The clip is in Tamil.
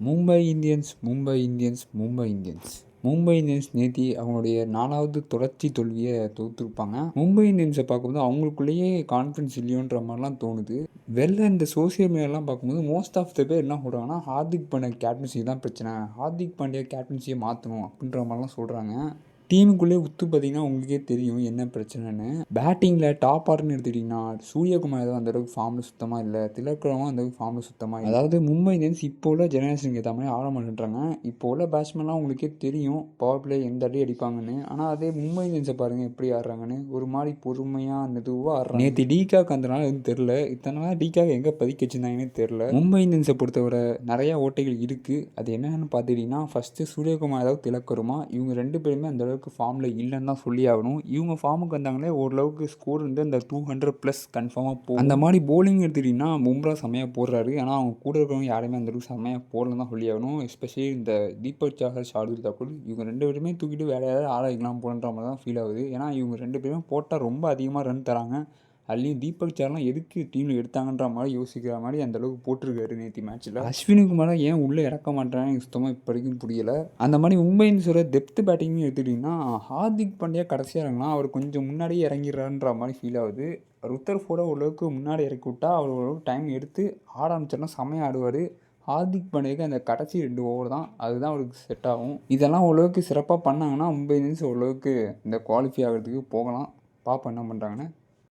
மும்பை இந்தியன்ஸ் நேத்தி அவங்களுடைய 4வது தொடர்ச்சி தோல்வியை தோற்றுருப்பாங்க. மும்பை இந்தியன்ஸை பார்க்கும்போது அவங்களுக்குள்ளேயே கான்ஃபிடன்ஸ் இல்லையோன்ற மாதிரிலாம் தோணுது. இந்த சோசியல் மீடியாலாம் பார்க்கும்போது மோஸ்ட் ஆஃப் த பேர் என்ன சொல்கிறாங்கன்னா, ஹார்திக் பாண்டியா கேப்டன்சி தான் பிரச்சனை, ஹார்திக் பாண்டியா கேப்டன்சியை மாற்றணும் அப்படின்ற மாதிரிலாம் சொல்கிறாங்க. டீமுக்குள்ளே பார்த்திங்கன்னா உங்களுக்கே தெரியும் என்ன பிரச்சனைன்னு. பேட்டிங்கில் டாப் ஆர்டர்னு எடுத்துக்கிட்டிங்கன்னா சூரியகுமார் ஏதோ அந்தளவுக்கு ஃபார்மில் சுத்தமாக இல்லை, திலக்ரமும் அந்தளவுக்கு ஃபார்மில் சுத்தமாக இல்லை. அதாவது மும்பை இந்தியன்ஸ் இப்போ உள்ள ஜெனரேஷனுக்கு ஏற்ற மாதிரி ஆட மாட்டேன்றாங்க. இப்போ உள்ள பேட்ஸ்மேன்லாம் உங்களுக்கே தெரியும் பவர் பிளே எந்த அடி அடிப்பாங்கன்னு. ஆனால் அதே மும்பை இந்தியன்ஸை பாருங்கள் எப்படி ஆடுறாங்கன்னு, ஒரு மாதிரி பொறுமையாக மெதுவாக ஆடுறாங்க. நேற்று டிகாக் அந்தனால எதுவும் தெரில, இத்தனை நாள் டிகாக் எங்கே பதுக்கி வச்சுருந்தாங்கன்னே தெரில. மும்பை இந்தியன்ஸை பொறுத்தவரை நிறையா ஓட்டைகள் இருக்குது. அது என்னென்னு பார்த்துக்கிட்டிங்கன்னா, ஃபஸ்ட்டு சூரியகுமார் ஏதாவது திலக்கருமா, இவங்க 2 பேருமே அந்தளவுக்கு ஃபார்மில் இல்லைன்னு தான் சொல்லி ஆகணும். இவங்க ஃபார்முக்கு வந்தாங்களே ஓரளவுக்கு ஸ்கோர் வந்து அந்த 200+ கன்ஃபார்மாக போகும். அந்த மாதிரி போலிங் எடுத்துக்கிட்டிங்கன்னா பும்ரா செம்மையாக போடுறாரு. ஆனால் அவங்க கூட இருக்கிறவங்க யாருமே அந்தளவுக்கு செம்மையாக போடலன்னு தான் சொல்லி ஆகணும். எஸ்பெஷலி இந்த தீபக் சாஹர், ஷார்துல் தாக்கூர் இவங்க 2 பேருமே தூக்கிட்டு வேறு யாராவது ஆட வைக்கலாம் போன்ற மாதிரி தான் ஃபீல் ஆகுது. ஏன்னா இவங்க 2 பேருமே போட்டால் ரொம்ப அதிகமாக ரன் தராங்க. அதுலேயும் தீபக் சார்லாம் எதுக்கு டீமில் எடுத்தாங்கன்ற மாதிரி யோசிக்கிற மாதிரி அந்தளவுக்கு போட்டிருக்காரு நேற்று மேட்ச்சில். அஸ்வினி குமாரை ஏன் உள்ளே இறக்க மாட்டேறாங்க எனக்கு சுத்தமாக இப்போ வரைக்கும் புரியலை. அந்த மாதிரி மும்பை இந்தியன்ஸோட டெப்த் பேட்டிங்னு எடுத்துக்கிட்டிங்கன்னா ஹார்திக் பாண்டியா கடைசியாக இறங்கினா அவர் கொஞ்சம் முன்னாடியே இறங்கிடுறான்ற மாதிரி ஃபீல் ஆகுது. ருத்தர்ஃபோர்டை ஓரளவுக்கு முன்னாடி இறக்கி விட்டால் அவர் ஓரளவுக்கு டைம் எடுத்து ஆட ஆரம்பிச்சார்னா செம்மையாக ஆடுவார். ஹார்திக் பாண்டியாவுக்கு அந்த கடைசி 2 ஓவர் தான், அதுதான் அவருக்கு செட் ஆகும். இதெல்லாம் ஓரளவுக்கு சிறப்பாக பண்ணாங்கன்னா மும்பை இந்தியன்ஸ் ஓரளவுக்கு இந்த குவாலிஃபை ஆகிறதுக்கு போகலாம். பார்ப்போம் என்ன பண்ணுறாங்கன்னு.